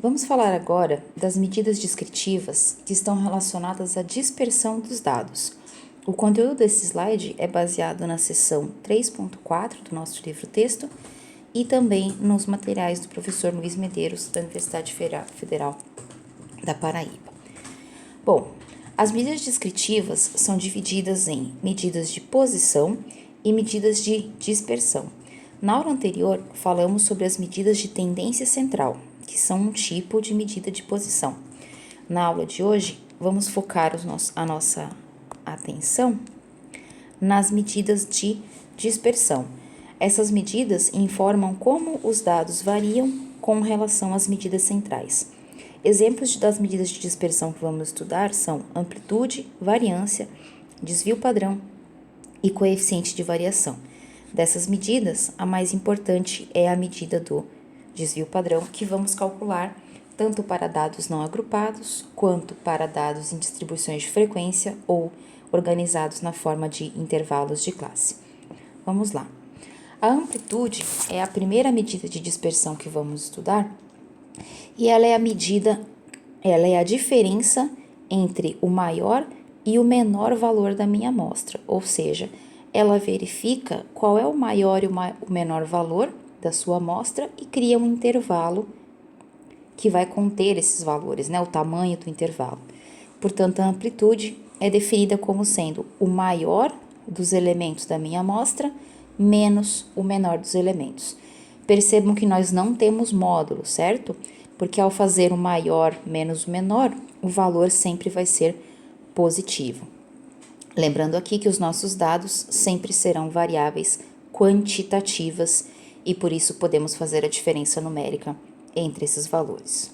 Vamos falar agora das medidas descritivas que estão relacionadas à dispersão dos dados. O conteúdo desse slide é baseado na seção 3.4 do nosso livro-texto e também nos materiais do professor Luiz Medeiros, da Universidade Federal da Paraíba. Bom, as medidas descritivas são divididas em medidas de posição e medidas de dispersão. Na aula anterior, falamos sobre as medidas de tendência central, que são um tipo de medida de posição. Na aula de hoje, vamos focar a nossa atenção nas medidas de dispersão. Essas medidas informam como os dados variam com relação às medidas centrais. Exemplos das medidas de dispersão que vamos estudar são amplitude, variância, desvio padrão e coeficiente de variação. Dessas medidas, a mais importante é a medida do desvio padrão, que vamos calcular tanto para dados não agrupados, quanto para dados em distribuições de frequência ou organizados na forma de intervalos de classe. Vamos lá. A amplitude é a primeira medida de dispersão que vamos estudar e ela é a diferença entre o maior e o menor valor da minha amostra, ou seja, ela verifica qual é o maior e o menor valor da sua amostra e cria um intervalo que vai conter esses valores, o tamanho do intervalo. Portanto, a amplitude é definida como sendo o maior dos elementos da minha amostra menos o menor dos elementos. Percebam que nós não temos módulo, certo? Porque ao fazer o maior menos o menor, o valor sempre vai ser positivo. Lembrando aqui que os nossos dados sempre serão variáveis quantitativas e por isso podemos fazer a diferença numérica entre esses valores.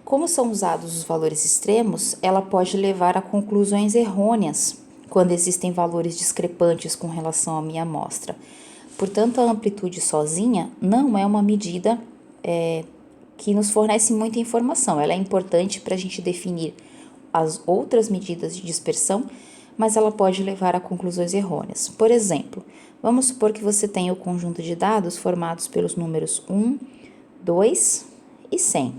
Como são usados os valores extremos, ela pode levar a conclusões errôneas quando existem valores discrepantes com relação à minha amostra. Portanto, a amplitude sozinha não é uma medida que nos fornece muita informação. Ela é importante para a gente definir as outras medidas de dispersão, mas ela pode levar a conclusões errôneas. Por exemplo, vamos supor que você tenha o conjunto de dados formados pelos números 1, 2 e 100.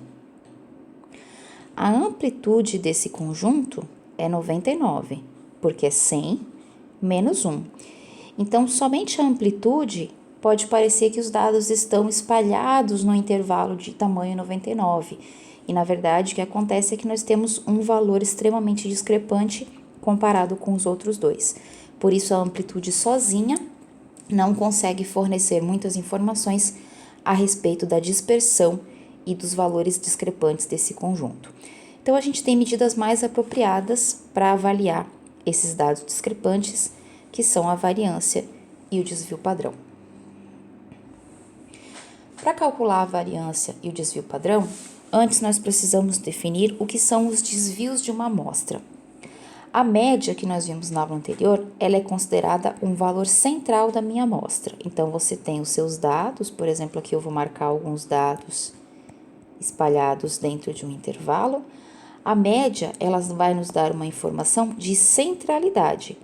A amplitude desse conjunto é 99, porque é 100 menos 1. Então, somente a amplitude pode parecer que os dados estão espalhados no intervalo de tamanho 99. E, na verdade, o que acontece é que nós temos um valor extremamente discrepante comparado com os outros dois. Por isso, a amplitude sozinha não consegue fornecer muitas informações a respeito da dispersão e dos valores discrepantes desse conjunto. Então, a gente tem medidas mais apropriadas para avaliar esses dados discrepantes, que são a variância e o desvio padrão. Para calcular a variância e o desvio padrão, antes nós precisamos definir o que são os desvios de uma amostra. A média que nós vimos na aula anterior, ela é considerada um valor central da minha amostra. Então, você tem os seus dados, por exemplo, aqui eu vou marcar alguns dados espalhados dentro de um intervalo. A média, ela vai nos dar uma informação de centralidade,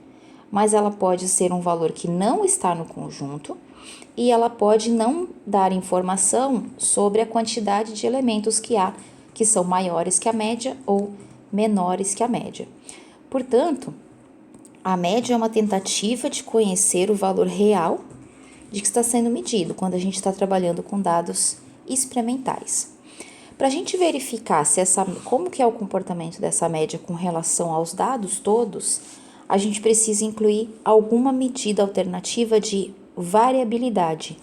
mas ela pode ser um valor que não está no conjunto e ela pode não dar informação sobre a quantidade de elementos que há, que são maiores que a média ou menores que a média. Portanto, a média é uma tentativa de conhecer o valor real de que está sendo medido quando a gente está trabalhando com dados experimentais. Para a gente verificar como que é o comportamento dessa média com relação aos dados todos, a gente precisa incluir alguma medida alternativa de variabilidade,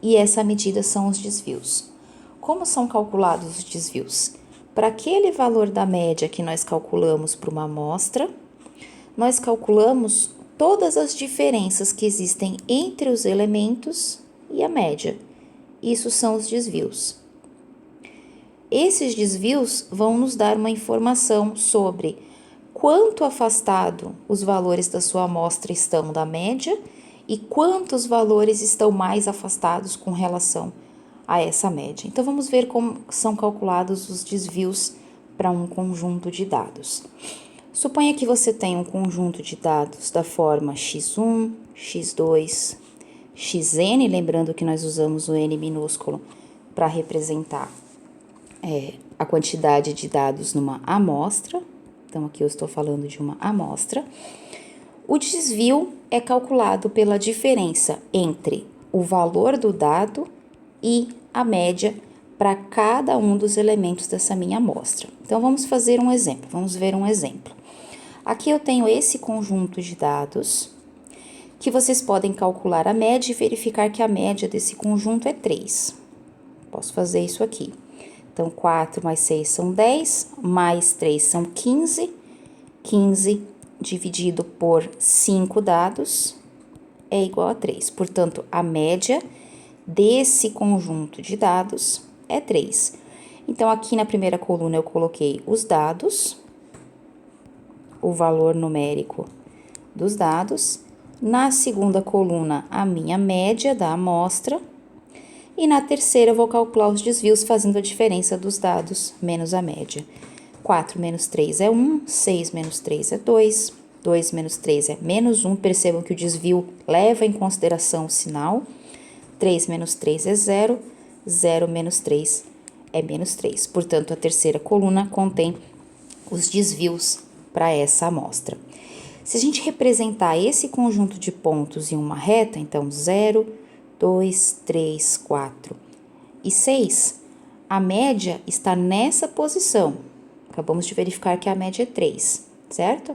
e essa medida são os desvios. Como são calculados os desvios? Para aquele valor da média que nós calculamos para uma amostra, nós calculamos todas as diferenças que existem entre os elementos e a média. Isso são os desvios. Esses desvios vão nos dar uma informação sobre quanto afastado os valores da sua amostra estão da média e quantos valores estão mais afastados com relação a essa média. Então, vamos ver como são calculados os desvios para um conjunto de dados. Suponha que você tenha um conjunto de dados da forma x1, x2, xn, lembrando que nós usamos o n minúsculo para representar a quantidade de dados numa amostra. Então, aqui eu estou falando de uma amostra. O desvio é calculado pela diferença entre o valor do dado e a média para cada um dos elementos dessa minha amostra. Então, vamos fazer um exemplo, vamos ver um exemplo. Aqui eu tenho esse conjunto de dados, que vocês podem calcular a média e verificar que a média desse conjunto é 3. Posso fazer isso aqui. Então, 4 mais 6 são 10, mais 3 são 15. 15 dividido por 5 dados é igual a 3. Portanto, a média desse conjunto de dados é 3. Então, aqui na primeira coluna eu coloquei os dados, o valor numérico dos dados. Na segunda coluna, a minha média da amostra. E na terceira, eu vou calcular os desvios fazendo a diferença dos dados menos a média. 4 menos 3 é 1, 6 menos 3 é 2, 2 menos 3 é menos 1. Percebam que o desvio leva em consideração o sinal. 3 menos 3 é 0, 0 menos 3 é menos 3. Portanto, a terceira coluna contém os desvios para essa amostra. Se a gente representar esse conjunto de pontos em uma reta, então 0, 2, 3, 4 e 6, a média está nessa posição. Acabamos de verificar que a média é 3, certo?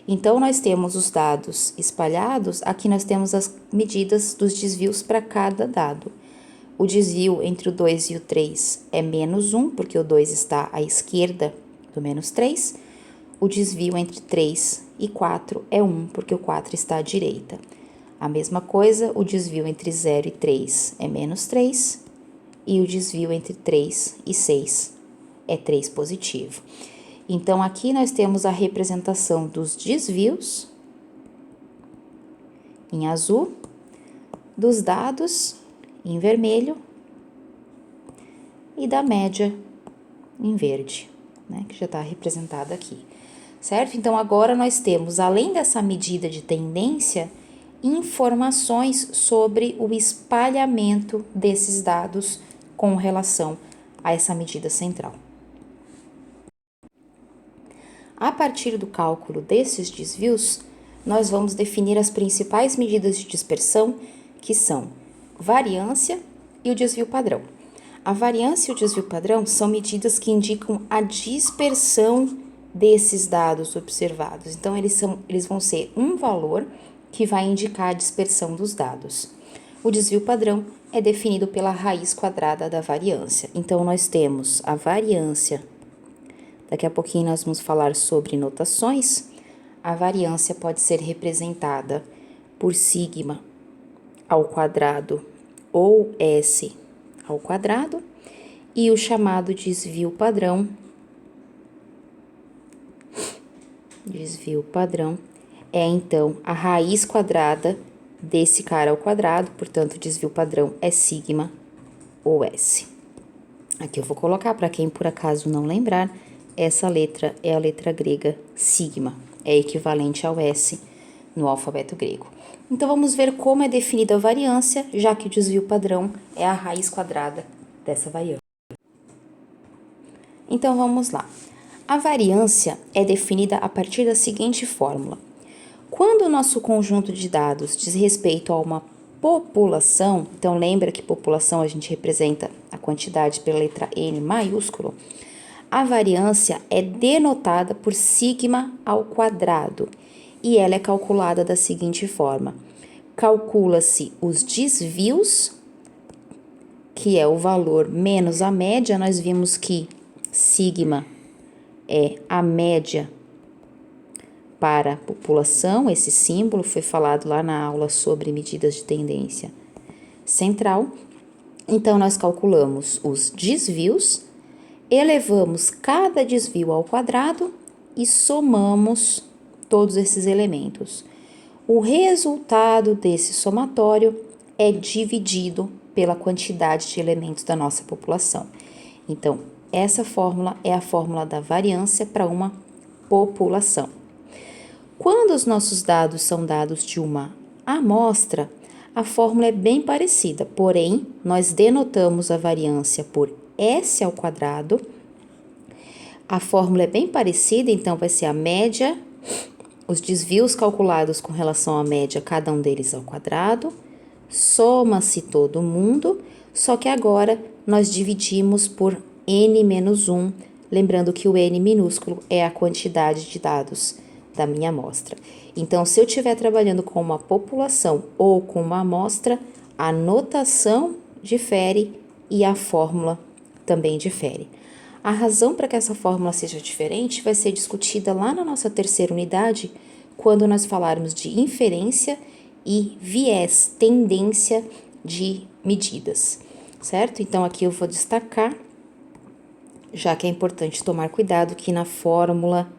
Então, nós temos os dados espalhados, aqui nós temos as medidas dos desvios para cada dado. O desvio entre o 2 e o 3 é menos 1, porque o 2 está à esquerda do menos 3. O desvio entre 3 e 4 é 1, porque o 4 está à direita. A mesma coisa, o desvio entre 0 e 3 é menos 3, e o desvio entre 3 e 6 é 3 positivo. Então, aqui nós temos a representação dos desvios em azul, dos dados em vermelho e da média em verde, né, que já está representada aqui, certo? Então, agora nós temos, além dessa medida de tendência, informações sobre o espalhamento desses dados com relação a essa medida central. A partir do cálculo desses desvios, nós vamos definir as principais medidas de dispersão, que são variância e o desvio padrão. A variância e o desvio padrão são medidas que indicam a dispersão desses dados observados. Então, eles vão ser um valor que vai indicar a dispersão dos dados. O desvio padrão é definido pela raiz quadrada da variância. Então, nós temos a variância. Daqui a pouquinho nós vamos falar sobre notações. A variância pode ser representada por sigma ao quadrado ou S ao quadrado, e o chamado desvio padrão é, então, a raiz quadrada desse cara ao quadrado, portanto, o desvio padrão é sigma ou S. Aqui eu vou colocar, para quem por acaso não lembrar, essa letra é a letra grega sigma, é equivalente ao S no alfabeto grego. Então, vamos ver como é definida a variância, já que o desvio padrão é a raiz quadrada dessa variância. Então, vamos lá. A variância é definida a partir da seguinte fórmula. Quando o nosso conjunto de dados diz respeito a uma população, então lembra que população a gente representa a quantidade pela letra N maiúsculo, a variância é denotada por sigma ao quadrado e ela é calculada da seguinte forma. Calcula-se os desvios, que é o valor menos a média. Nós vimos que sigma é a média para a população, esse símbolo foi falado lá na aula sobre medidas de tendência central. Então, nós calculamos os desvios, elevamos cada desvio ao quadrado e somamos todos esses elementos. O resultado desse somatório é dividido pela quantidade de elementos da nossa população. Então, essa fórmula é a fórmula da variância para uma população. Quando os nossos dados são dados de uma amostra, a fórmula é bem parecida, porém, nós denotamos a variância por S ao quadrado. A fórmula é bem parecida, então vai ser a média, os desvios calculados com relação à média, cada um deles ao quadrado, soma-se todo mundo, só que agora nós dividimos por n menos 1, lembrando que o n minúsculo é a quantidade de dados da minha amostra. Então, se eu estiver trabalhando com uma população ou com uma amostra, a notação difere e a fórmula também difere. A razão para que essa fórmula seja diferente vai ser discutida lá na nossa terceira unidade, quando nós falarmos de inferência e viés, tendência de medidas, certo? Então, aqui eu vou destacar, já que é importante tomar cuidado que na fórmula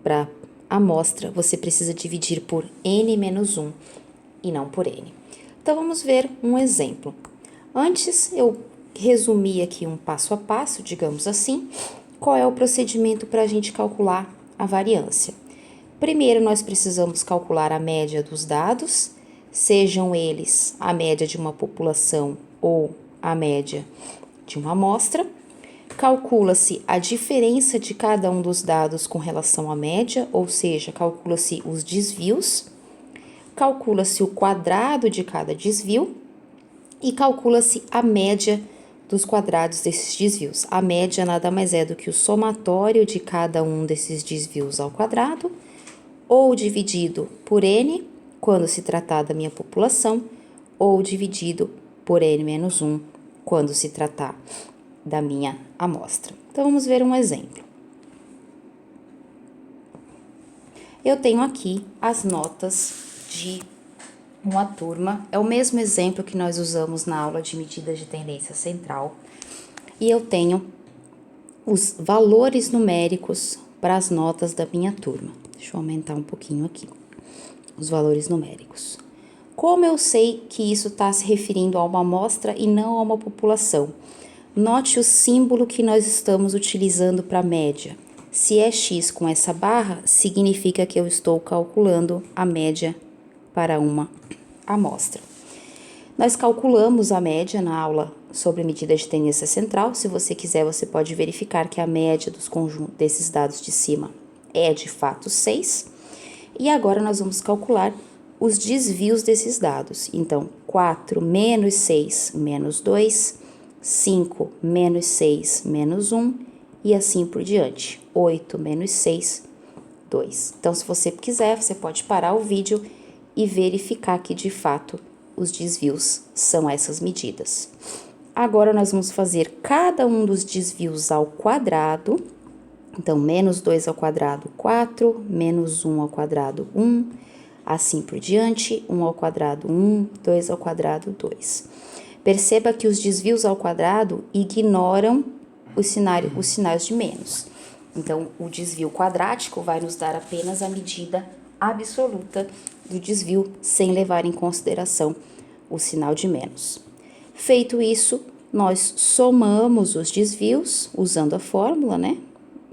para amostra você precisa dividir por n menos 1 e não por n. Então, vamos ver um exemplo. Antes, eu resumi aqui um passo a passo, digamos assim, qual é o procedimento para a gente calcular a variância. Primeiro, nós precisamos calcular a média dos dados, sejam eles a média de uma população ou a média de uma amostra. Calcula-se a diferença de cada um dos dados com relação à média, ou seja, calcula-se os desvios, calcula-se o quadrado de cada desvio e calcula-se a média dos quadrados desses desvios. A média nada mais é do que o somatório de cada um desses desvios ao quadrado, ou dividido por n, quando se tratar da minha população, ou dividido por n menos 1, quando se tratar da minha amostra. Então, vamos ver um exemplo. Eu tenho aqui as notas de uma turma, é o mesmo exemplo que nós usamos na aula de medidas de tendência central, e eu tenho os valores numéricos para as notas da minha turma. Deixa eu aumentar um pouquinho aqui, os valores numéricos. Como eu sei que isso está se referindo a uma amostra e não a uma população? Note o símbolo que nós estamos utilizando para a média. Se é x com essa barra, significa que eu estou calculando a média para uma amostra. Nós calculamos a média na aula sobre medida de tendência central. Se você quiser, você pode verificar que a média dos conjuntos desses dados de cima é de fato 6. E agora nós vamos calcular os desvios desses dados. Então, 4 menos 6 menos 2, 5 menos 6 menos 1 e assim por diante. 8 menos 6, 2. Então, se você quiser, você pode parar o vídeo e verificar que de fato os desvios são essas medidas. Agora, nós vamos fazer cada um dos desvios ao quadrado. Então, menos 2 ao quadrado, 4, menos 1 ao quadrado, 1, assim por diante, 1 ao quadrado, 1, 2 ao quadrado, 2. Perceba que os desvios ao quadrado ignoram os sinais de menos. Então, o desvio quadrático vai nos dar apenas a medida absoluta do desvio, sem levar em consideração o sinal de menos. Feito isso, nós somamos os desvios usando a fórmula, né?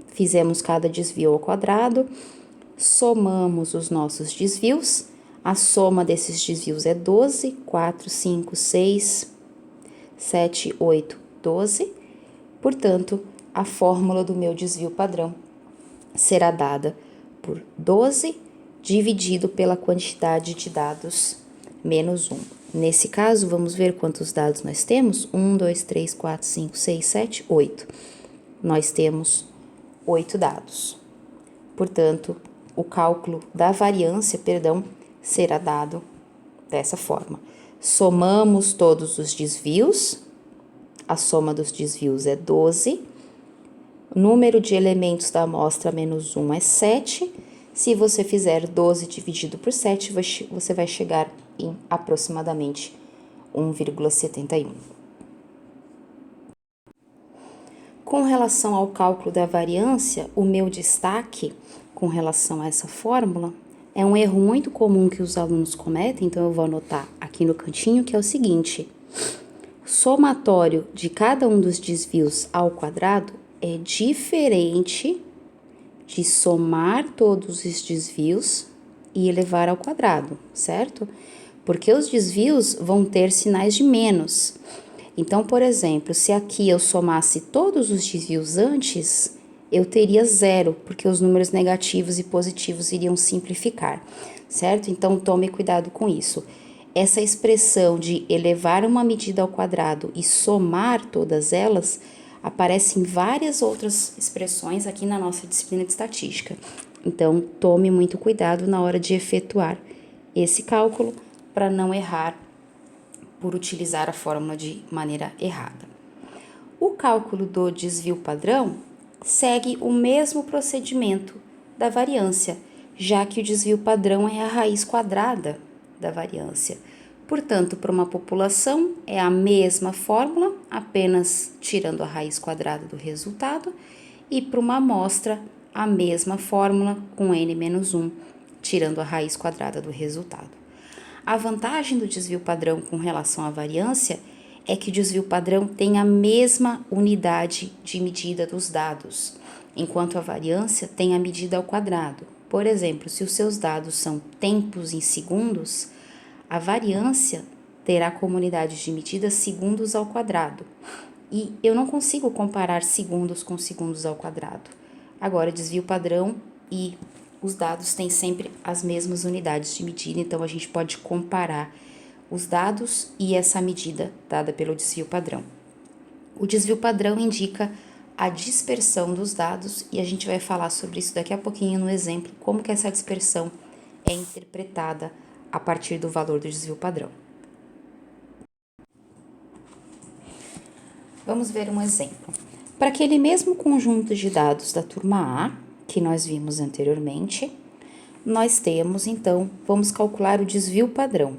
Fizemos cada desvio ao quadrado, somamos os nossos desvios, a soma desses desvios é 12, 4, 5, 6, 7, 8, 12. Portanto, a fórmula do meu desvio padrão será dada por 12 dividido pela quantidade de dados menos 1. Nesse caso, vamos ver quantos dados nós temos? 1, 2, 3, 4, 5, 6, 7, 8. Nós temos 8 dados. Portanto, o cálculo da variância, será dado dessa forma. Somamos todos os desvios, a soma dos desvios é 12, o número de elementos da amostra menos 1 é 7, se você fizer 12 dividido por 7, você vai chegar em aproximadamente 1,71. Com relação ao cálculo da variância, o meu destaque com relação a essa fórmula é um erro muito comum que os alunos cometem, então eu vou anotar aqui no cantinho, que é o seguinte: somatório de cada um dos desvios ao quadrado é diferente de somar todos os desvios e elevar ao quadrado, certo? Porque os desvios vão ter sinais de menos. Então, por exemplo, se aqui eu somasse todos os desvios antes, eu teria zero, porque os números negativos e positivos iriam simplificar, certo? Então, tome cuidado com isso. Essa expressão de elevar uma medida ao quadrado e somar todas elas aparece em várias outras expressões aqui na nossa disciplina de estatística. Então, tome muito cuidado na hora de efetuar esse cálculo para não errar por utilizar a fórmula de maneira errada. O cálculo do desvio padrão segue o mesmo procedimento da variância, já que o desvio padrão é a raiz quadrada da variância. Portanto, para uma população é a mesma fórmula, apenas tirando a raiz quadrada do resultado, e para uma amostra a mesma fórmula com n-1, tirando a raiz quadrada do resultado. A vantagem do desvio padrão com relação à variância é que o desvio padrão tem a mesma unidade de medida dos dados, enquanto a variância tem a medida ao quadrado. Por exemplo, se os seus dados são tempos em segundos, a variância terá como unidade de medida segundos ao quadrado. E eu não consigo comparar segundos com segundos ao quadrado. Agora, desvio padrão e os dados têm sempre as mesmas unidades de medida, então a gente pode comparar os dados e essa medida dada pelo desvio padrão. O desvio padrão indica a dispersão dos dados e a gente vai falar sobre isso daqui a pouquinho no exemplo, como que essa dispersão é interpretada a partir do valor do desvio padrão. Vamos ver um exemplo. Para aquele mesmo conjunto de dados da turma A, que nós vimos anteriormente, nós temos, então, vamos calcular o desvio padrão.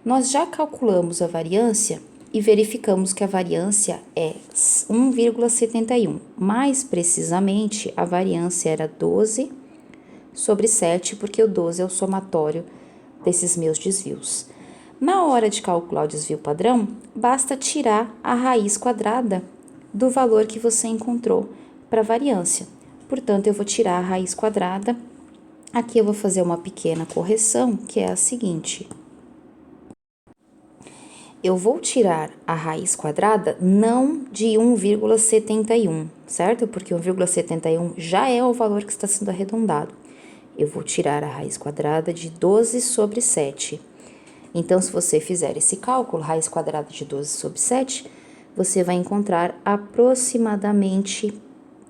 Nós já calculamos a variância e verificamos que a variância é 1,71. Mais precisamente, a variância era 12 sobre 7, porque o 12 é o somatório desses meus desvios. Na hora de calcular o desvio padrão, basta tirar a raiz quadrada do valor que você encontrou para a variância. Portanto, eu vou tirar a raiz quadrada. Aqui eu vou fazer uma pequena correção, que é a seguinte. Eu vou tirar a raiz quadrada não de 1,71, certo? Porque 1,71 já é o valor que está sendo arredondado. Eu vou tirar a raiz quadrada de 12 sobre 7. Então, se você fizer esse cálculo, raiz quadrada de 12 sobre 7, você vai encontrar aproximadamente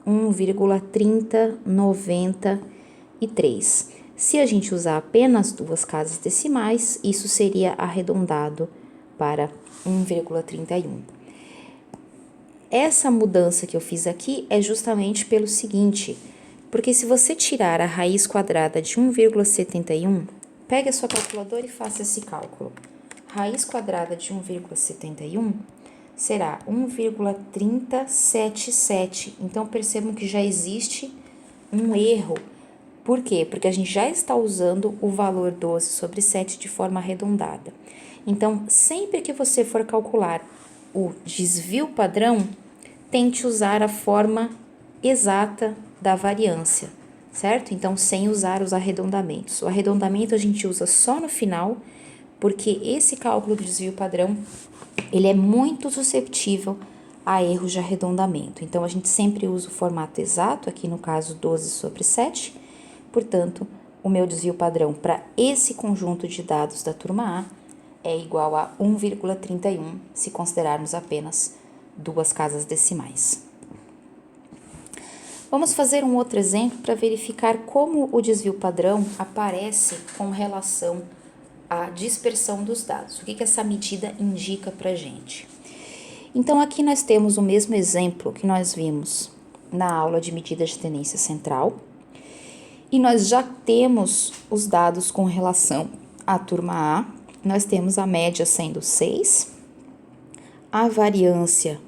1,3093. Se a gente usar apenas duas casas decimais, isso seria arredondado para 1,31. Essa mudança que eu fiz aqui é justamente pelo seguinte, porque se você tirar a raiz quadrada de 1,71, pegue a sua calculadora e faça esse cálculo. Raiz quadrada de 1,71 será 1,377. Então, percebam que já existe um erro. Por quê? Porque a gente já está usando o valor 12 sobre 7 de forma arredondada. Então, sempre que você for calcular o desvio padrão, tente usar a forma exata da variância, certo? Então, sem usar os arredondamentos. O arredondamento a gente usa só no final, porque esse cálculo do desvio padrão, ele é muito susceptível a erros de arredondamento. Então, a gente sempre usa o formato exato, aqui no caso 12 sobre 7. Portanto, o meu desvio padrão para esse conjunto de dados da turma A é igual a 1,31, se considerarmos apenas duas casas decimais. Vamos fazer um outro exemplo para verificar como o desvio padrão aparece com relação à dispersão dos dados. O que essa medida indica para a gente? Então, aqui nós temos o mesmo exemplo que nós vimos na aula de medidas de tendência central. E nós já temos os dados com relação à turma A. Nós temos a média sendo 6, a variância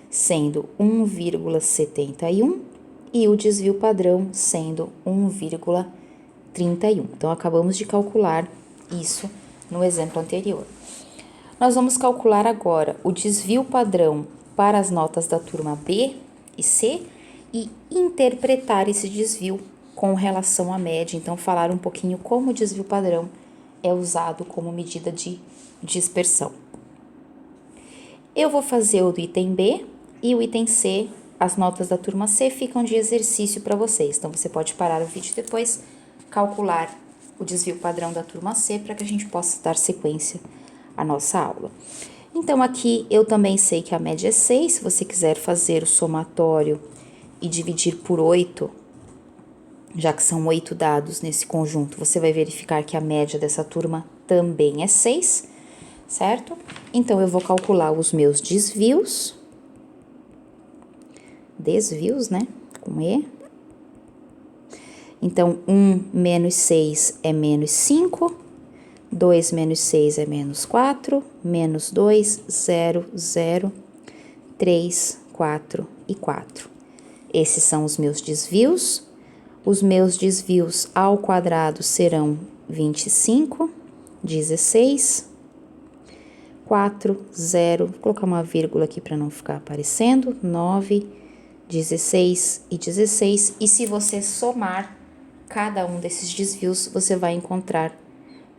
sendo 1,71 e o desvio padrão sendo 1,31. Então, acabamos de calcular isso no exemplo anterior. Nós vamos calcular agora o desvio padrão para as notas da turma B e C e interpretar esse desvio com relação à média. Então, falar um pouquinho como o desvio padrão é usado como medida de dispersão. Eu vou fazer o do item B e o item C, as notas da turma C ficam de exercício para vocês. Então, você pode parar o vídeo depois, calcular o desvio padrão da turma C para que a gente possa dar sequência à nossa aula. Então, aqui eu também sei que a média é 6, se você quiser fazer o somatório e dividir por 8, já que são 8 dados nesse conjunto, você vai verificar que a média dessa turma também é 6, certo? Então, eu vou calcular os meus desvios, né, com E. Então, 1 menos 6 é menos 5, 2 menos 6 é menos 4, menos 2, 0, 0, 3, 4 e 4. Esses são os meus desvios. Os meus desvios ao quadrado serão 25, 16, 4, 0, vou colocar uma vírgula aqui para não ficar aparecendo, 9, 16 e 16. E se você somar cada um desses desvios, você vai encontrar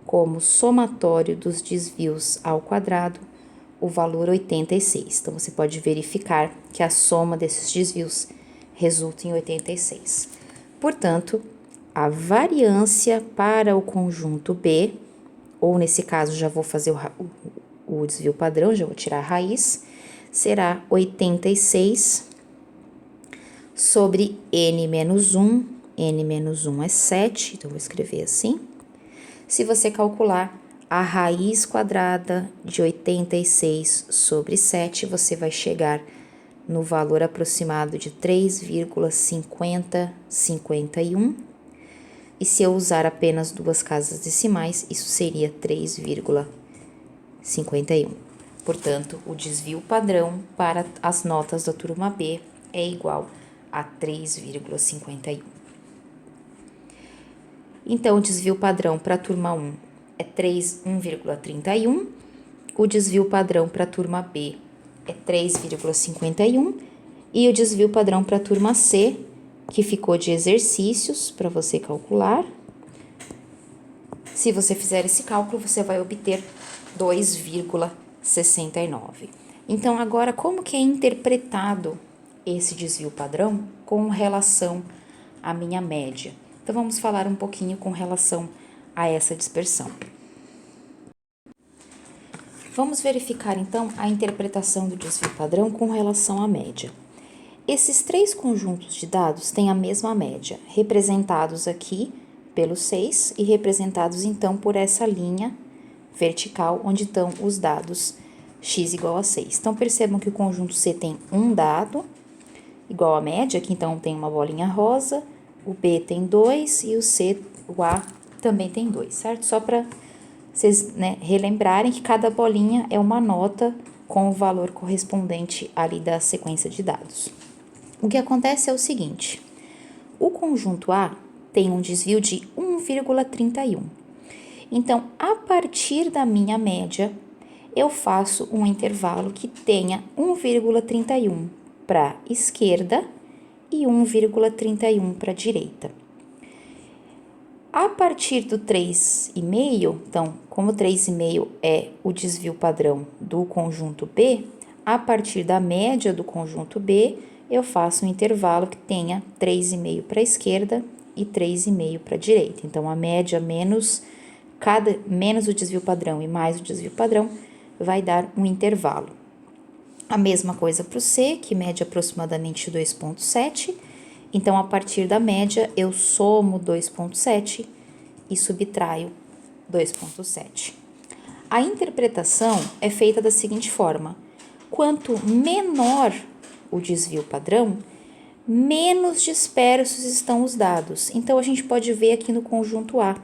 como somatório dos desvios ao quadrado o valor 86. Então, você pode verificar que a soma desses desvios resulta em 86. Portanto, a variância para o conjunto B, ou nesse caso já vou fazer o desvio padrão, já vou tirar a raiz, será 86 sobre n menos 1, n menos 1 é 7, então vou escrever assim. Se você calcular a raiz quadrada de 86 sobre 7, você vai chegar no valor aproximado de 3,5051. E se eu usar apenas duas casas decimais, isso seria 3,51. Portanto, o desvio padrão para as notas da turma B é igual a 3,51. Então, o desvio padrão para a turma 1 é 1,31, o desvio padrão para a turma B é 3,51 e o desvio padrão para a turma C, que ficou de exercícios para você calcular. Se você fizer esse cálculo, você vai obter 2,69. Então, agora, como que é interpretado esse desvio padrão com relação à minha média? Então, vamos falar um pouquinho com relação a essa dispersão. Vamos verificar, então, a interpretação do desvio padrão com relação à média. Esses três conjuntos de dados têm a mesma média, representados aqui pelo 6 e representados, então, por essa linha vertical, onde estão os dados x igual a 6. Então, percebam que o conjunto C tem um dado igual à média, que então tem uma bolinha rosa, o B tem 2 e o A também tem 2, certo? Só para vocês, né, relembrarem que cada bolinha é uma nota com o valor correspondente ali da sequência de dados. O que acontece é o seguinte, o conjunto A tem um desvio de 1,31. Então, a partir da minha média, eu faço um intervalo que tenha 1,31 para a esquerda e 1,31 para a direita. A partir do 3,5, então, como 3,5 é o desvio padrão do conjunto B, a partir da média do conjunto B, eu faço um intervalo que tenha 3,5 para a esquerda e 3,5 para a direita. Então, a média menos o desvio padrão e mais o desvio padrão vai dar um intervalo. A mesma coisa para o C, que mede aproximadamente 2,7. Então, a partir da média, eu somo 2,7 e subtraio 2,7. A interpretação é feita da seguinte forma: quanto menor o desvio padrão, menos dispersos estão os dados. Então, a gente pode ver aqui no conjunto A,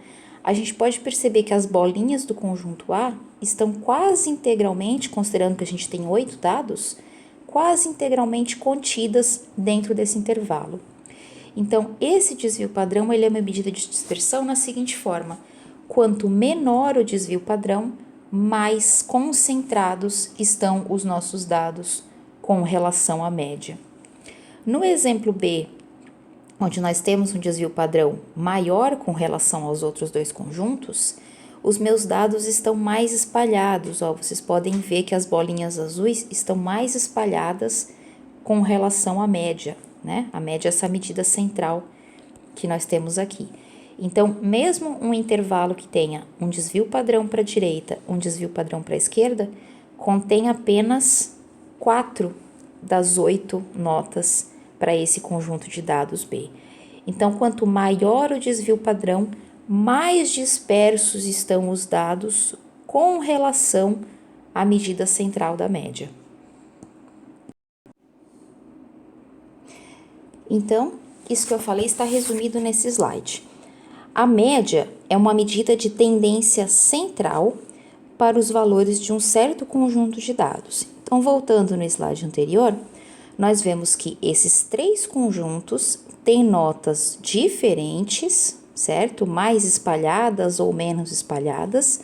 a gente pode perceber que as bolinhas do conjunto A estão quase integralmente, considerando que a gente tem 8 dados, quase integralmente contidas dentro desse intervalo. Então, esse desvio padrão, ele é uma medida de dispersão na seguinte forma: quanto menor o desvio padrão, mais concentrados estão os nossos dados com relação à média. No exemplo B, onde nós temos um desvio padrão maior com relação aos outros dois conjuntos, os meus dados estão mais espalhados. Ó, vocês podem ver que as bolinhas azuis estão mais espalhadas com relação à média, né? A média é essa medida central que nós temos aqui. Então, mesmo um intervalo que tenha um desvio padrão para a direita, um desvio padrão para a esquerda, contém apenas 4 das 8 notas para esse conjunto de dados B. Então, quanto maior o desvio padrão, mais dispersos estão os dados com relação à medida central da média. Então, isso que eu falei está resumido nesse slide. A média é uma medida de tendência central para os valores de um certo conjunto de dados. Então, voltando no slide anterior, nós vemos que esses 3 conjuntos têm notas diferentes, certo? Mais espalhadas ou menos espalhadas,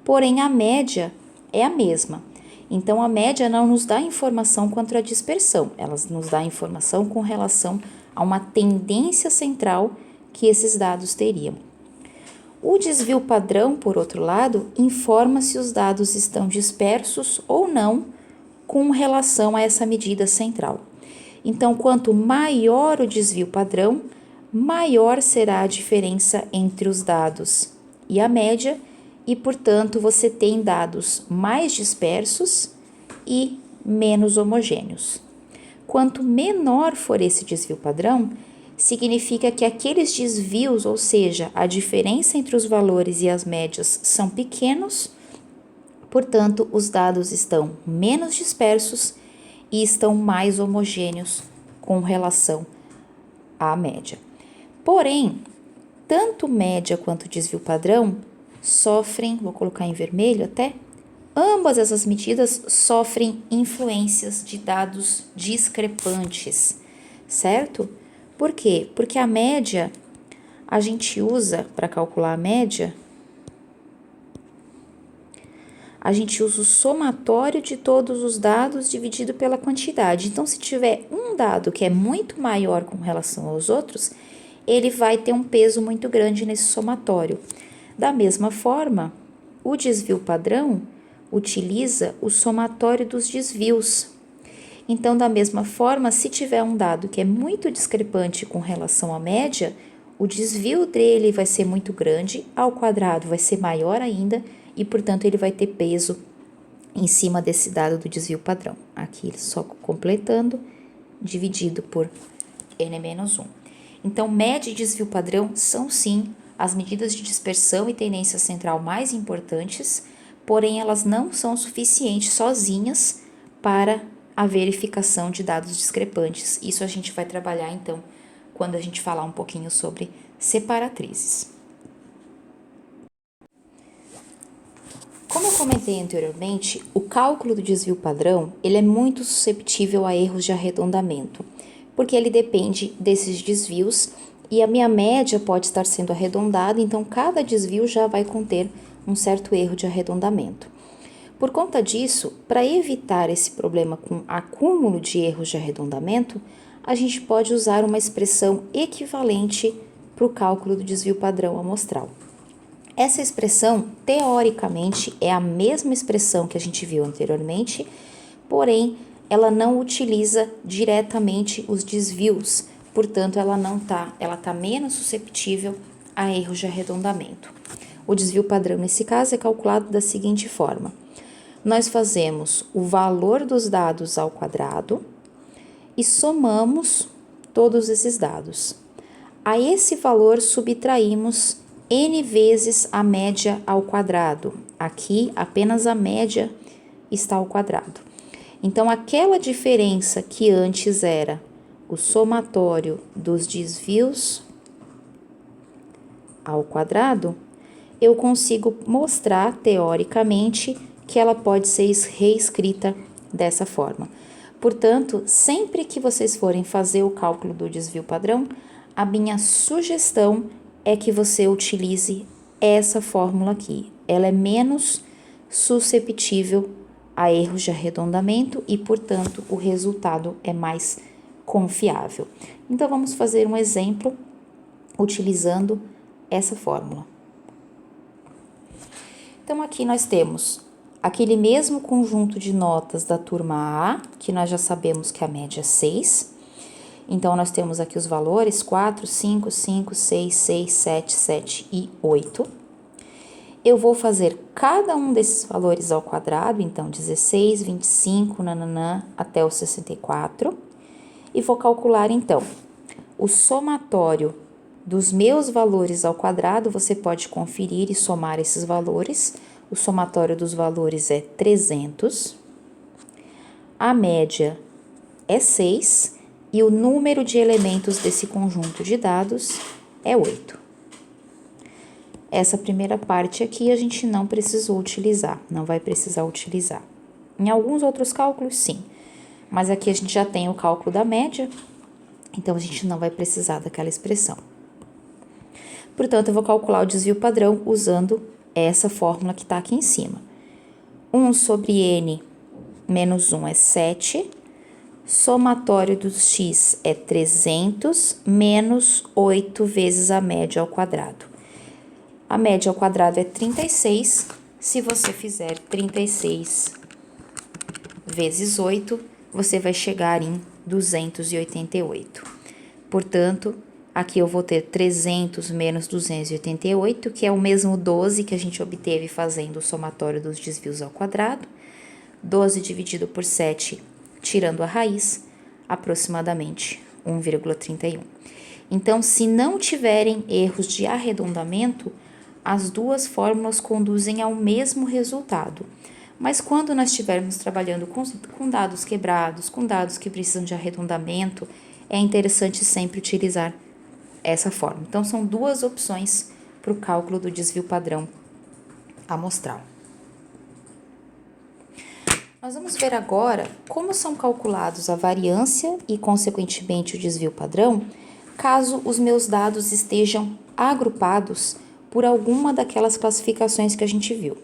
porém a média é a mesma. Então, a média não nos dá informação quanto à dispersão, ela nos dá informação com relação a uma tendência central que esses dados teriam. O desvio padrão, por outro lado, informa se os dados estão dispersos ou não com relação a essa medida central. Então, quanto maior o desvio padrão, maior será a diferença entre os dados e a média, e, portanto, você tem dados mais dispersos e menos homogêneos. Quanto menor for esse desvio padrão, significa que aqueles desvios, ou seja, a diferença entre os valores e as médias, são pequenos, portanto, os dados estão menos dispersos e estão mais homogêneos com relação à média. Porém, tanto média quanto desvio padrão sofrem, vou colocar em vermelho até, ambas essas medidas sofrem influências de dados discrepantes, certo? Por quê? Porque a média, a gente usa para calcular a média, a gente usa o somatório de todos os dados dividido pela quantidade. Então, se tiver um dado que é muito maior com relação aos outros, ele vai ter um peso muito grande nesse somatório. Da mesma forma, o desvio padrão utiliza o somatório dos desvios. Então, da mesma forma, se tiver um dado que é muito discrepante com relação à média, o desvio dele vai ser muito grande, ao quadrado vai ser maior ainda e, portanto, ele vai ter peso em cima desse dado do desvio padrão. Aqui, só completando, dividido por n-1. Então, média e desvio padrão são, sim, as medidas de dispersão e tendência central mais importantes, porém elas não são suficientes sozinhas para a verificação de dados discrepantes. Isso a gente vai trabalhar, então, quando a gente falar um pouquinho sobre separatrizes. Como eu comentei anteriormente, o cálculo do desvio padrão, ele é muito susceptível a erros de arredondamento, porque ele depende desses desvios e a minha média pode estar sendo arredondada, então cada desvio já vai conter um certo erro de arredondamento. Por conta disso, para evitar esse problema com acúmulo de erros de arredondamento, a gente pode usar uma expressão equivalente para o cálculo do desvio padrão amostral. Essa expressão, teoricamente, é a mesma expressão que a gente viu anteriormente, porém, ela não utiliza diretamente os desvios, portanto, ela tá menos susceptível a erros de arredondamento. O desvio padrão, nesse caso, é calculado da seguinte forma. Nós fazemos o valor dos dados ao quadrado e somamos todos esses dados. A esse valor subtraímos n vezes a média ao quadrado. Aqui, apenas a média está ao quadrado. Então, aquela diferença que antes era o somatório dos desvios ao quadrado, eu consigo mostrar, teoricamente, que ela pode ser reescrita dessa forma. Portanto, sempre que vocês forem fazer o cálculo do desvio padrão, a minha sugestão é que você utilize essa fórmula aqui. Ela é menos susceptível a erros de arredondamento e, portanto, o resultado é mais confiável. Então, vamos fazer um exemplo utilizando essa fórmula. Então, aqui nós temos aquele mesmo conjunto de notas da turma A, que nós já sabemos que a média é 6. Então, nós temos aqui os valores 4, 5, 5, 6, 6, 7, 7 e 8. Eu vou fazer cada um desses valores ao quadrado, então 16, 25, nananã, até o 64. E vou calcular, então, o somatório dos meus valores ao quadrado. Você pode conferir e somar esses valores. O somatório dos valores é 300. A média é 6 e o número de elementos desse conjunto de dados é 8. Essa primeira parte aqui a gente não precisou utilizar, não vai precisar utilizar. Em alguns outros cálculos, sim, mas aqui a gente já tem o cálculo da média, então a gente não vai precisar daquela expressão. Portanto, eu vou calcular o desvio padrão usando essa fórmula que está aqui em cima. 1 sobre n menos 1 é 7, somatório dos x é 300 menos 8 vezes a média ao quadrado. A média ao quadrado é 36, se você fizer 36 vezes 8, você vai chegar em 288. Portanto, aqui eu vou ter 300 menos 288, que é o mesmo 12 que a gente obteve fazendo o somatório dos desvios ao quadrado. 12 dividido por 7, tirando a raiz, aproximadamente 1,31. Então, se não tiverem erros de arredondamento, as duas fórmulas conduzem ao mesmo resultado. Mas quando nós estivermos trabalhando com dados quebrados, com dados que precisam de arredondamento, é interessante sempre utilizar essa fórmula. Então, são duas opções para o cálculo do desvio padrão amostral. Nós vamos ver agora como são calculados a variância e, consequentemente, o desvio padrão, caso os meus dados estejam agrupados por alguma daquelas classificações que a gente viu.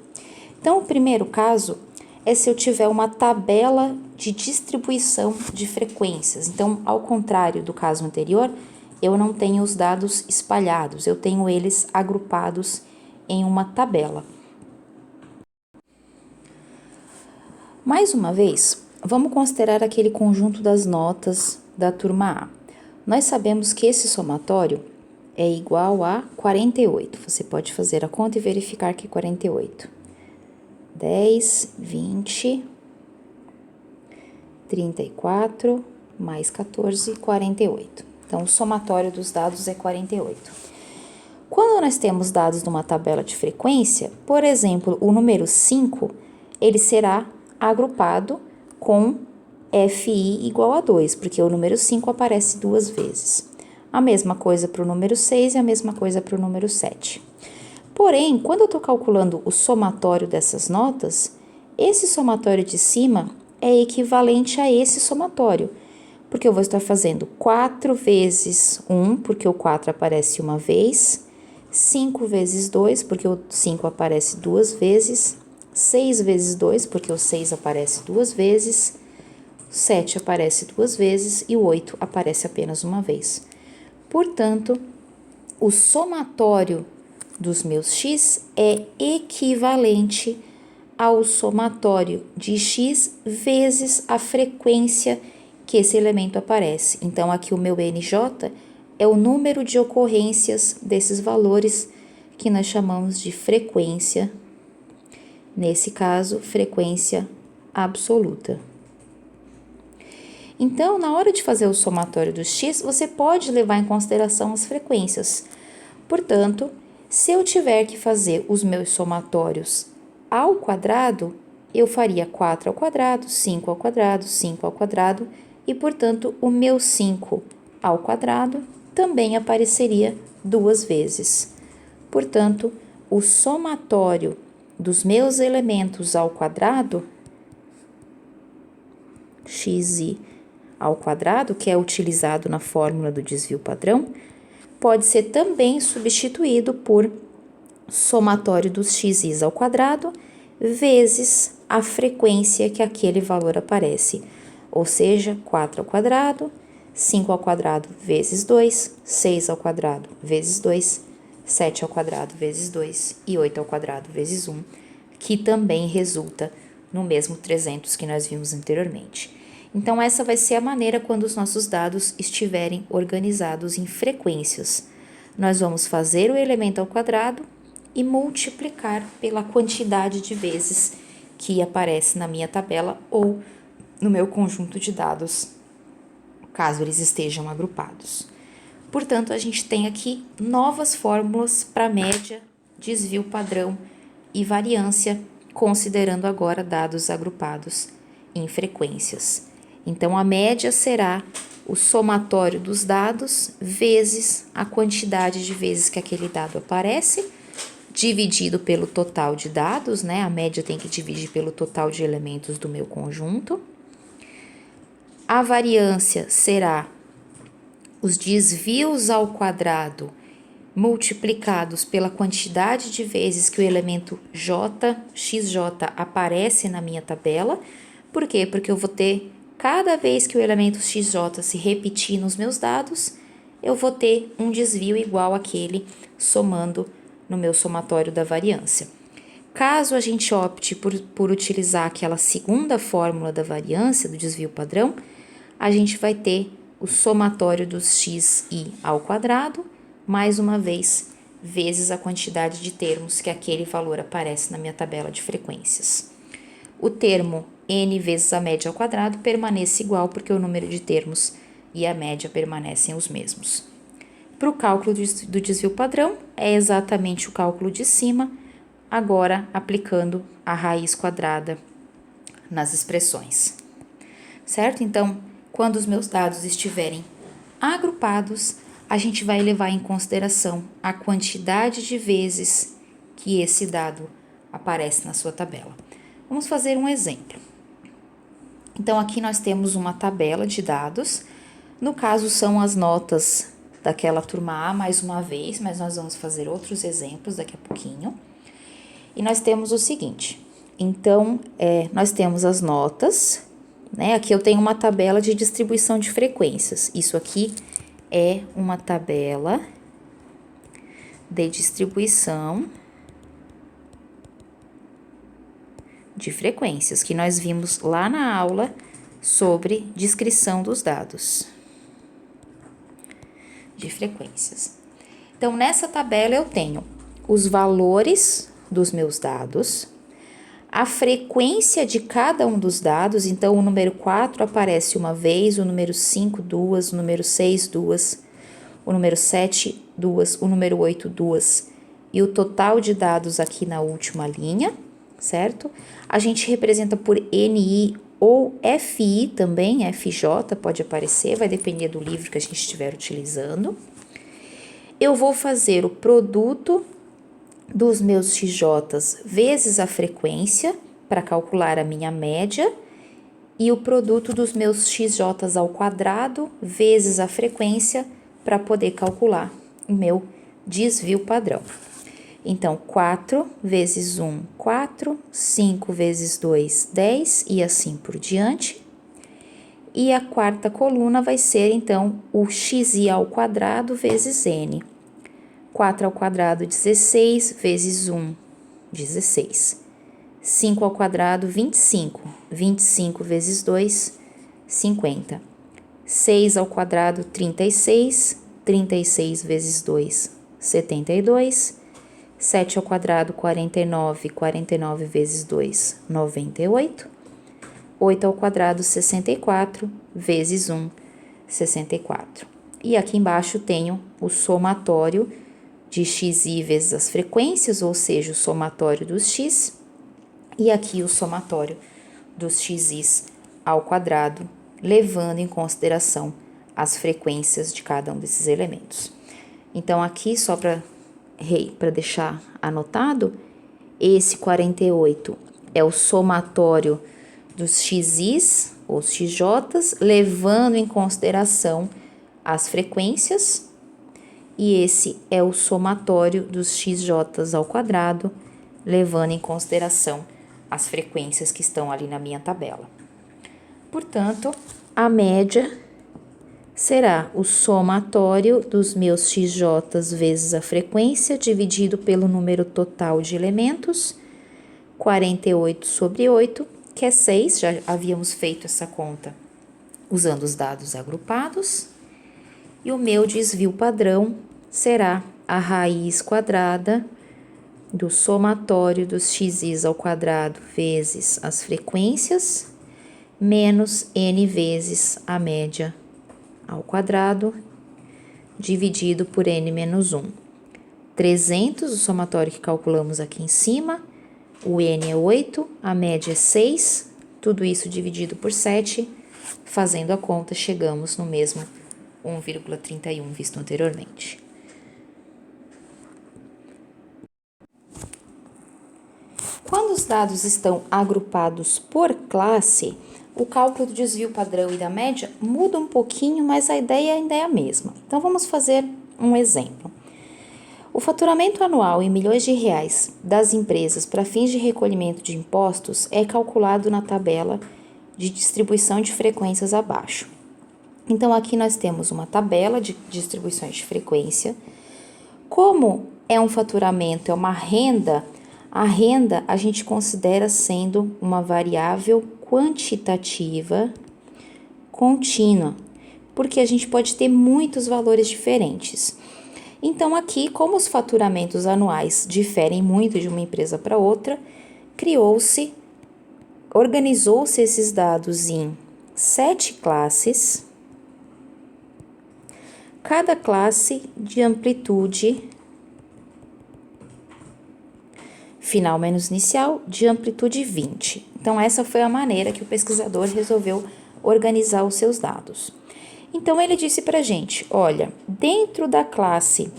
Então, o primeiro caso é se eu tiver uma tabela de distribuição de frequências. Então, ao contrário do caso anterior, eu não tenho os dados espalhados, eu tenho eles agrupados em uma tabela. Mais uma vez, vamos considerar aquele conjunto das notas da turma A. Nós sabemos que esse somatório é igual a 48. Você pode fazer a conta e verificar que é 48. 10, 20, 34, mais 14, 48. Então, o somatório dos dados é 48. Quando nós temos dados numa tabela de frequência, por exemplo, o número 5, ele será agrupado com FI igual a 2, porque o número 5 aparece duas vezes. A mesma coisa para o número 6 e a mesma coisa para o número 7. Porém, quando eu estou calculando o somatório dessas notas, esse somatório de cima é equivalente a esse somatório, porque eu vou estar fazendo 4 vezes 1, porque o 4 aparece uma vez, 5 vezes 2, porque o 5 aparece duas vezes, 6 vezes 2, porque o 6 aparece duas vezes, 7 aparece duas vezes e o 8 aparece apenas uma vez. Portanto, o somatório dos meus x é equivalente ao somatório de x vezes a frequência que esse elemento aparece. Então, aqui o meu NJ é o número de ocorrências desses valores que nós chamamos de frequência, nesse caso, frequência absoluta. Então, na hora de fazer o somatório dos x, você pode levar em consideração as frequências. Portanto, se eu tiver que fazer os meus somatórios ao quadrado, eu faria 4 ao quadrado, 5 ao quadrado, 5 ao quadrado, e, portanto, o meu 5 ao quadrado também apareceria duas vezes. Portanto, o somatório dos meus elementos ao quadrado, xi ao quadrado, que é utilizado na fórmula do desvio padrão, pode ser também substituído por somatório dos xis ao quadrado vezes a frequência que aquele valor aparece, ou seja, 4 ao quadrado, 5 ao quadrado vezes 2, 6 ao quadrado vezes 2, 7 ao quadrado vezes 2 e 8 ao quadrado vezes 1, que também resulta no mesmo 300 que nós vimos anteriormente. Então, essa vai ser a maneira quando os nossos dados estiverem organizados em frequências. Nós vamos fazer o elemento ao quadrado e multiplicar pela quantidade de vezes que aparece na minha tabela ou no meu conjunto de dados, caso eles estejam agrupados. Portanto, a gente tem aqui novas fórmulas para média, desvio padrão e variância, considerando agora dados agrupados em frequências. Então, a média será o somatório dos dados vezes a quantidade de vezes que aquele dado aparece, dividido pelo total de dados, né? A média tem que dividir pelo total de elementos do meu conjunto. A variância será os desvios ao quadrado multiplicados pela quantidade de vezes que o elemento xj aparece na minha tabela. Por quê? Porque eu vou ter, cada vez que o elemento xj se repetir nos meus dados, eu vou ter um desvio igual àquele somando no meu somatório da variância. Caso a gente opte por utilizar aquela segunda fórmula da variância, do desvio padrão, a gente vai ter o somatório dos xi ao quadrado, mais uma vez, vezes a quantidade de termos que aquele valor aparece na minha tabela de frequências. O termo n vezes a média ao quadrado permanece igual, porque o número de termos e a média permanecem os mesmos. Para o cálculo do desvio padrão, é exatamente o cálculo de cima, agora aplicando a raiz quadrada nas expressões. Certo? Então, quando os meus dados estiverem agrupados, a gente vai levar em consideração a quantidade de vezes que esse dado aparece na sua tabela. Vamos fazer um exemplo. Então, aqui nós temos uma tabela de dados. No caso, são as notas daquela turma A mais uma vez, mas nós vamos fazer outros exemplos daqui a pouquinho. E nós temos o seguinte, então, nós temos as notas, né? Aqui eu tenho uma tabela de distribuição de frequências. Isso aqui é uma tabela de distribuição de frequências, que nós vimos lá na aula sobre descrição dos dados de frequências. Então, nessa tabela eu tenho os valores dos meus dados, a frequência de cada um dos dados. Então, o número 4 aparece uma vez, o número 5, duas, o número 6, duas, o número 7, duas, o número 8, duas, e o total de dados aqui na última linha, certo? A gente representa por NI ou FI também, FJ pode aparecer, vai depender do livro que a gente estiver utilizando. Eu vou fazer o produto dos meus XJs vezes a frequência para calcular a minha média e o produto dos meus XJs ao quadrado vezes a frequência para poder calcular o meu desvio padrão. Então, 4 vezes 1, 4, 5 vezes 2, 10 e assim por diante. E a quarta coluna vai ser, então, o xi ao quadrado vezes n. 4 ao quadrado, 16, vezes 1, 16. 5 ao quadrado, 25. 25 vezes 2, 50. 6 ao quadrado, 36. 36 vezes 2, 72. 7 ao quadrado, 49. 49 vezes 2, 98. 8 ao quadrado, 64. Vezes 1, 64. E aqui embaixo tenho o somatório de xi vezes as frequências, ou seja, o somatório dos x, e aqui o somatório dos xis ao quadrado, levando em consideração as frequências de cada um desses elementos. Então, aqui, só para deixar anotado, esse 48 é o somatório dos xis, ou xj's, levando em consideração as frequências, e esse é o somatório dos xj's ao quadrado, levando em consideração as frequências que estão ali na minha tabela. Portanto, a média será o somatório dos meus xj's vezes a frequência, dividido pelo número total de elementos, 48 sobre 8, que é 6, já havíamos feito essa conta usando os dados agrupados. E o meu desvio padrão será a raiz quadrada do somatório dos xis ao quadrado vezes as frequências, menos n vezes a média ao quadrado, dividido por n menos 1. 300, o somatório que calculamos aqui em cima, o n é 8, a média é 6, tudo isso dividido por 7, fazendo a conta, chegamos no mesmo 1,31 visto anteriormente. Quando os dados estão agrupados por classe, o cálculo do desvio padrão e da média muda um pouquinho, mas a ideia ainda é a mesma. Então, vamos fazer um exemplo. O faturamento anual em milhões de reais das empresas para fins de recolhimento de impostos é calculado na tabela de distribuição de frequências abaixo. Então, aqui nós temos uma tabela de distribuições de frequência. Como é um faturamento, é uma renda, a renda a gente considera sendo uma variável quantitativa contínua, porque a gente pode ter muitos valores diferentes. Então, aqui, como os faturamentos anuais diferem muito de uma empresa para outra, organizou-se esses dados em 7 classes, cada classe de amplitude final menos inicial de amplitude 20. Então, essa foi a maneira que o pesquisador resolveu organizar os seus dados. Então, ele disse para a gente, olha, dentro da classe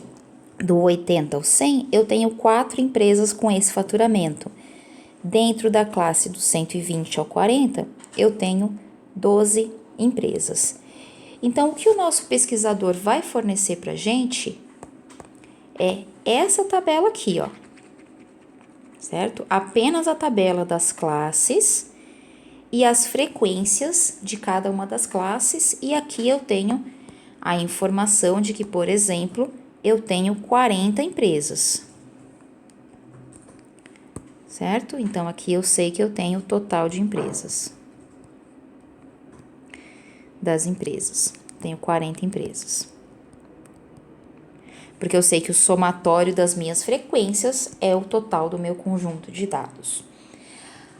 do 80 ao 100, eu tenho 4 empresas com esse faturamento. Dentro da classe do 120 ao 40, eu tenho 12 empresas. Então, o que o nosso pesquisador vai fornecer para a gente é essa tabela aqui, ó. Certo? Apenas a tabela das classes e as frequências de cada uma das classes. E aqui eu tenho a informação de que, por exemplo, eu tenho 40 empresas. Certo? Então, aqui eu sei que eu tenho o total de empresas. Das empresas. Tenho 40 empresas. Porque eu sei que o somatório das minhas frequências é o total do meu conjunto de dados.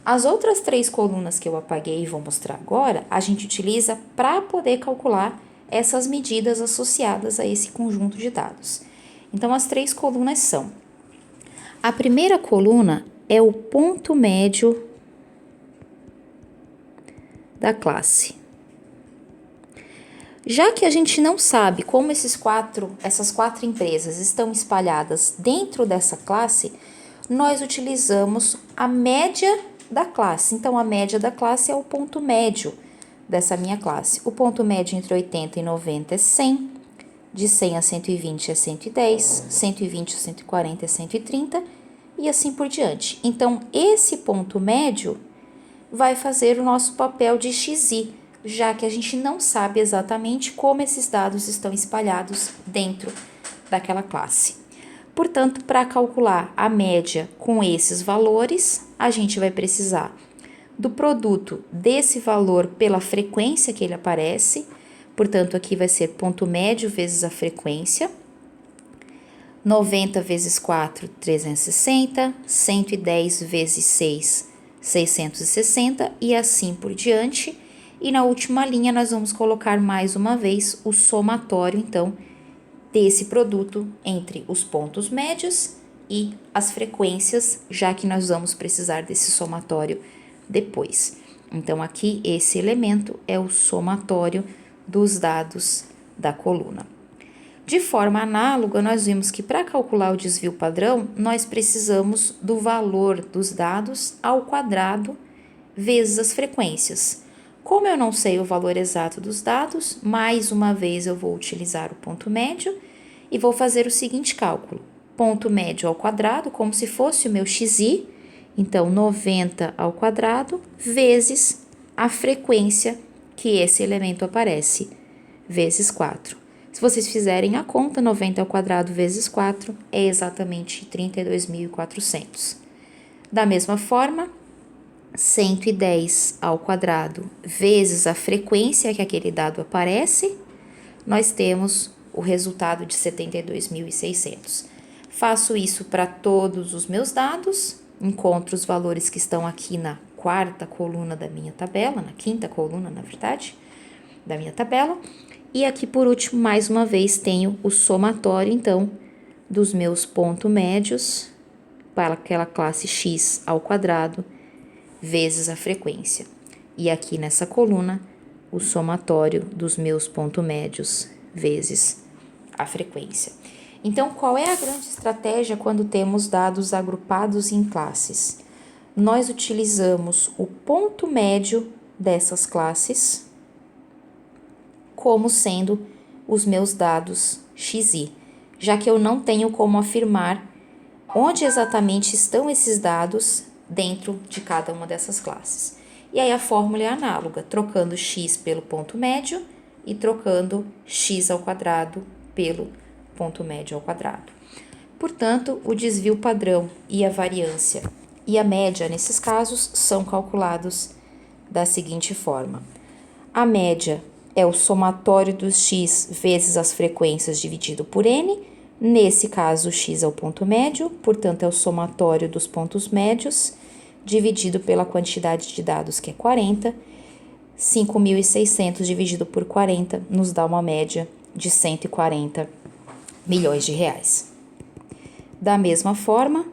As outras 3 colunas que eu apaguei e vou mostrar agora, a gente utiliza para poder calcular essas medidas associadas a esse conjunto de dados. Então, as 3 colunas são: a primeira coluna é o ponto médio da classe. Já que a gente não sabe como essas 4 empresas estão espalhadas dentro dessa classe, nós utilizamos a média da classe. Então, a média da classe é o ponto médio dessa minha classe. O ponto médio entre 80 e 90 é 100, de 100 a 120 é 110, 120 a 140 é 130 e assim por diante. Então, esse ponto médio vai fazer o nosso papel de xi, já que a gente não sabe exatamente como esses dados estão espalhados dentro daquela classe. Portanto, para calcular a média com esses valores, a gente vai precisar do produto desse valor pela frequência que ele aparece. Portanto, aqui vai ser ponto médio vezes a frequência. 90 vezes 4, 360. 110 vezes 6, 660 e assim por diante. E na última linha, nós vamos colocar mais uma vez o somatório, então, desse produto entre os pontos médios e as frequências, já que nós vamos precisar desse somatório depois. Então, aqui, esse elemento é o somatório dos dados da coluna. De forma análoga, nós vimos que para calcular o desvio padrão, nós precisamos do valor dos dados ao quadrado vezes as frequências. Como eu não sei o valor exato dos dados, mais uma vez eu vou utilizar o ponto médio e vou fazer o seguinte cálculo. Ponto médio ao quadrado, como se fosse o meu xi, então 90 ao quadrado, vezes a frequência que esse elemento aparece, vezes 4. Se vocês fizerem a conta, 90 ao quadrado vezes 4 é exatamente 32.400. Da mesma forma, 110 ao quadrado vezes a frequência que aquele dado aparece, nós temos o resultado de 72.600. Faço isso para todos os meus dados, encontro os valores que estão aqui na quarta coluna da minha tabela, na quinta coluna, na verdade, da minha tabela. E aqui, por último, mais uma vez, tenho o somatório, então, dos meus pontos médios para aquela classe x ao quadrado vezes a frequência. E aqui nessa coluna, o somatório dos meus pontos médios vezes a frequência. Então, qual é a grande estratégia quando temos dados agrupados em classes? Nós utilizamos o ponto médio dessas classes como sendo os meus dados xi, já que eu não tenho como afirmar onde exatamente estão esses dados dentro de cada uma dessas classes. E aí a fórmula é análoga, trocando x pelo ponto médio e trocando x ao quadrado pelo ponto médio ao quadrado. Portanto, o desvio padrão e a variância e a média, nesses casos, são calculados da seguinte forma. A média é o somatório dos x vezes as frequências dividido por n. Nesse caso, x é o ponto médio, portanto, é o somatório dos pontos médios, dividido pela quantidade de dados, que é 40. 5.600 dividido por 40 nos dá uma média de 140 milhões de reais. Da mesma forma,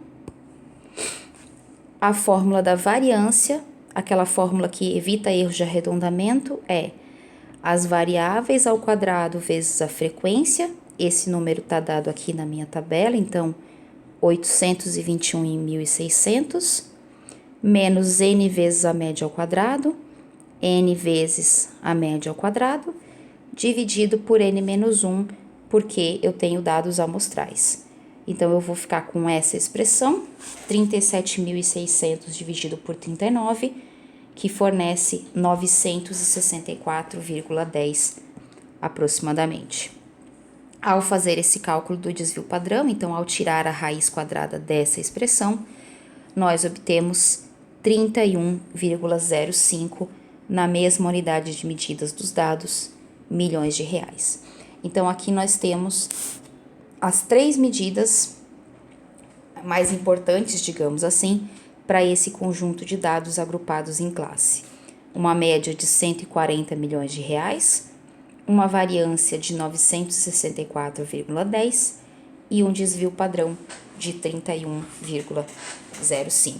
a fórmula da variância, aquela fórmula que evita erros de arredondamento, é as variáveis ao quadrado vezes a frequência. Esse número está dado aqui na minha tabela, então 821 em 1.600, menos n vezes a média ao quadrado, n vezes a média ao quadrado, dividido por n menos 1, porque eu tenho dados amostrais. Então, eu vou ficar com essa expressão, 37.600 dividido por 39, que fornece 964,10 aproximadamente. Ao fazer esse cálculo do desvio padrão, então, ao tirar a raiz quadrada dessa expressão, nós obtemos 31,05 na mesma unidade de medidas dos dados, milhões de reais. Então, aqui nós temos as três medidas mais importantes, digamos assim, para esse conjunto de dados agrupados em classe. Uma média de 140 milhões de reais, uma variância de 964,10 e um desvio padrão de 31,05.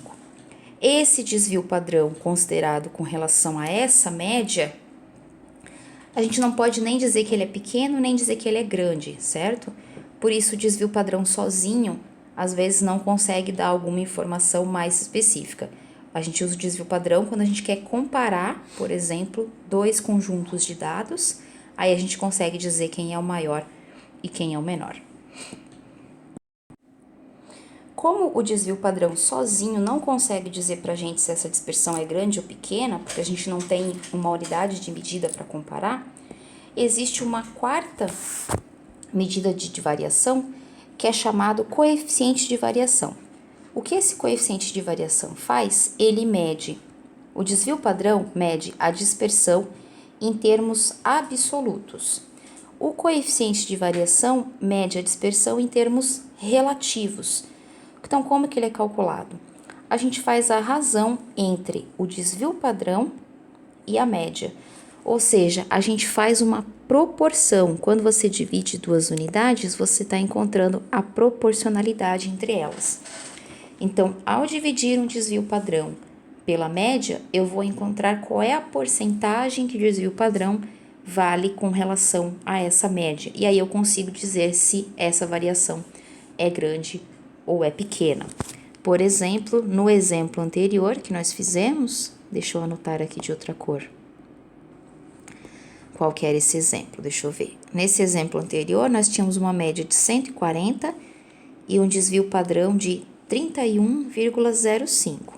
Esse desvio padrão considerado com relação a essa média, a gente não pode nem dizer que ele é pequeno, nem dizer que ele é grande, certo? Por isso, o desvio padrão sozinho, às vezes, não consegue dar alguma informação mais específica. A gente usa o desvio padrão quando a gente quer comparar, por exemplo, dois conjuntos de dados, aí a gente consegue dizer quem é o maior e quem é o menor. Como o desvio padrão sozinho não consegue dizer para a gente se essa dispersão é grande ou pequena, porque a gente não tem uma unidade de medida para comparar, existe uma quarta medida de variação que é chamado coeficiente de variação. O que esse coeficiente de variação faz? Ele mede, o desvio padrão mede a dispersão em termos absolutos. O coeficiente de variação mede a dispersão em termos relativos. Então, como que ele é calculado? A gente faz a razão entre o desvio padrão e a média. Ou seja, a gente faz uma proporção. Quando você divide duas unidades, você está encontrando a proporcionalidade entre elas. Então, ao dividir um desvio padrão pela média, eu vou encontrar qual é a porcentagem que o desvio padrão vale com relação a essa média. E aí eu consigo dizer se essa variação é grande ou é pequena. Por exemplo, no exemplo anterior que nós fizemos, deixa eu anotar aqui de outra cor. Qual que era esse exemplo? Deixa eu ver. Nesse exemplo anterior, nós tínhamos uma média de 140 e um desvio padrão de 31,05.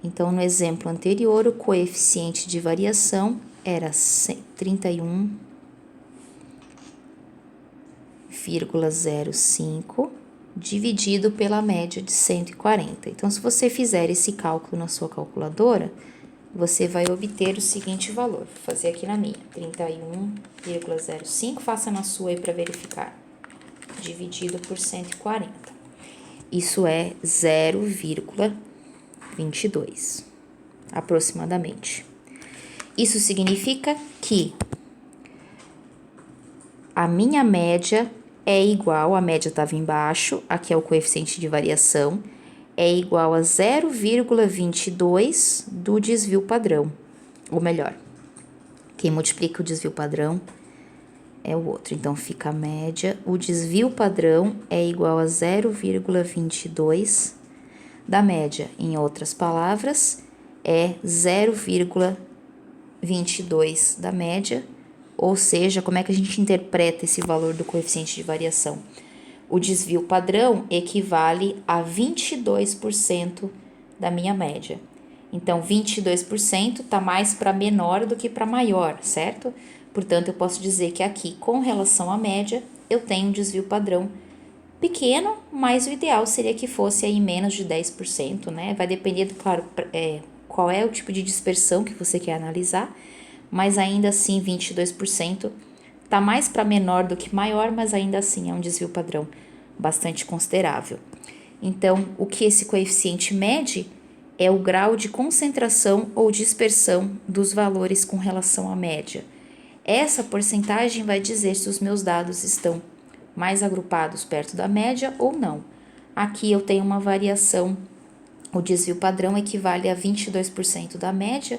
Então, no exemplo anterior, o coeficiente de variação era 31,05 dividido pela média de 140. Então, se você fizer esse cálculo na sua calculadora, você vai obter o seguinte valor. Vou fazer aqui na minha, 31,05, faça na sua aí para verificar. Dividido por 140. Isso é 0,22, aproximadamente. Isso significa que a minha média é igual, a média estava embaixo, aqui é o coeficiente de variação, é igual a 0,22 do desvio padrão. Ou melhor, quem multiplica o desvio padrão é o outro. Então, fica a média, o desvio padrão é igual a 0,22 da média. Em outras palavras, é 0,22 da média. Ou seja, como é que a gente interpreta esse valor do coeficiente de variação? O desvio padrão equivale a 22% da minha média. Então, 22% está mais para menor do que para maior, certo? Portanto, eu posso dizer que aqui, com relação à média, eu tenho um desvio padrão pequeno, mas o ideal seria que fosse aí menos de 10%, né? Vai depender, claro, qual é o tipo de dispersão que você quer analisar, mas ainda assim 22% está mais para menor do que maior, mas ainda assim é um desvio padrão bastante considerável. Então, o que esse coeficiente mede é o grau de concentração ou dispersão dos valores com relação à média. Essa porcentagem vai dizer se os meus dados estão mais agrupados perto da média ou não. Aqui eu tenho uma variação, o desvio padrão equivale a 22% da média,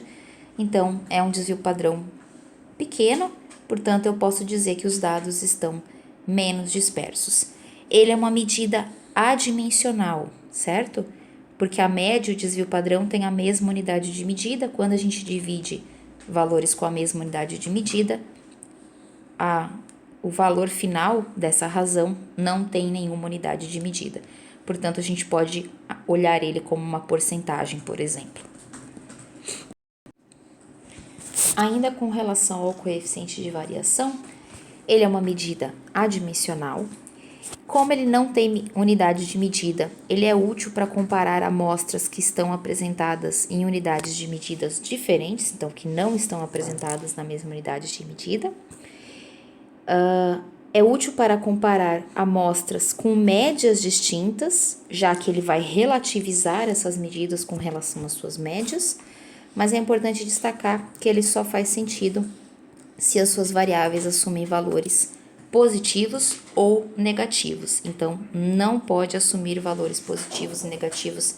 então é um desvio padrão pequeno, portanto eu posso dizer que os dados estão menos dispersos. Ele é uma medida adimensional, certo? Porque a média e o desvio padrão têm a mesma unidade de medida. Quando a gente divide valores com a mesma unidade de medida, o valor final dessa razão não tem nenhuma unidade de medida. Portanto, a gente pode olhar ele como uma porcentagem, por exemplo. Ainda com relação ao coeficiente de variação, ele é uma medida adimensional. Como ele não tem unidade de medida, ele é útil para comparar amostras que estão apresentadas em unidades de medidas diferentes, então que não estão apresentadas na mesma unidade de medida. É útil para comparar amostras com médias distintas, já que ele vai relativizar essas medidas com relação às suas médias, mas é importante destacar que ele só faz sentido se as suas variáveis assumem valores positivos ou negativos. Então, não pode assumir valores positivos e negativos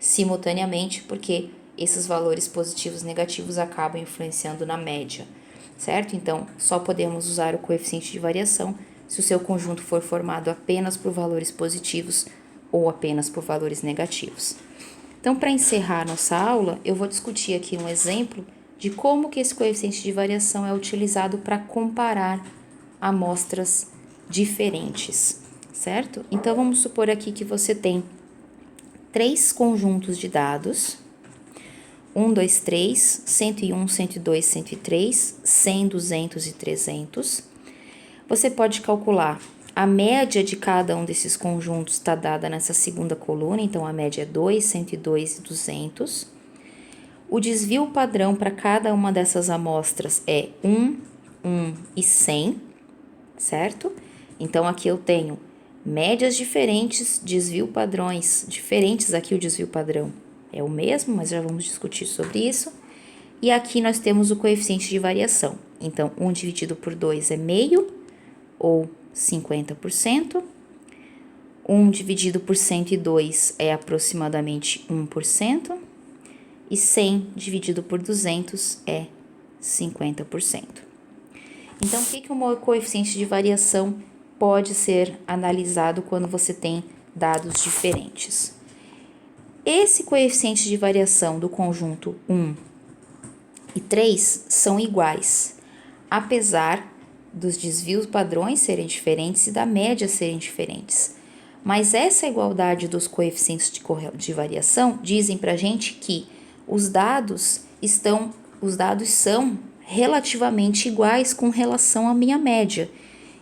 simultaneamente, porque esses valores positivos e negativos acabam influenciando na média, certo? Então, só podemos usar o coeficiente de variação se o seu conjunto for formado apenas por valores positivos ou apenas por valores negativos. Então, para encerrar nossa aula, eu vou discutir aqui um exemplo de como que esse coeficiente de variação é utilizado para comparar amostras diferentes, certo? Então, vamos supor aqui que você tem 3 conjuntos de dados, 1, 2, 3, 101, 102, 103, 100, 200 e 300. Você pode calcular a média de cada um desses conjuntos, está dada nessa segunda coluna, então a média é 2, 102 e 200. O desvio padrão para cada uma dessas amostras é 1, 1 e 100, certo? Então, aqui eu tenho médias diferentes, desvio padrões diferentes. Aqui o desvio padrão é o mesmo, mas já vamos discutir sobre isso. E aqui nós temos o coeficiente de variação. Então, 1 dividido por 2 é meio, ou 50%. 1 dividido por 102 é aproximadamente 1%. E 100 dividido por 200 é 50%. Então, o que o coeficiente de variação pode ser analisado quando você tem dados diferentes? Esse coeficiente de variação do conjunto 1 e 3 são iguais, apesar dos desvios padrões serem diferentes e da média serem diferentes. Mas essa igualdade dos coeficientes de variação dizem para a gente que os dados são relativamente iguais com relação à minha média.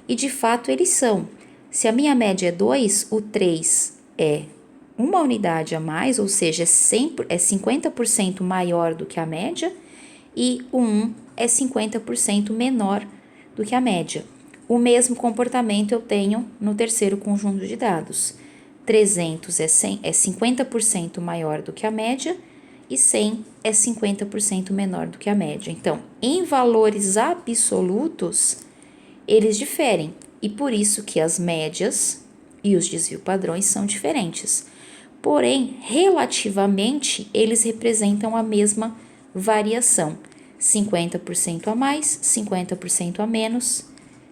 E de fato eles são. Se a minha média é 2, o 3 é uma unidade a mais, ou seja, é 50% maior do que a média, e o 1 é 50% menor do que a média. O mesmo comportamento eu tenho no terceiro conjunto de dados. 300 é 50% maior do que a média e 100 é 50% menor do que a média. Então, em valores absolutos, eles diferem, e por isso que as médias e os desvio padrões são diferentes. Porém, relativamente, eles representam a mesma variação, 50% a mais, 50% a menos,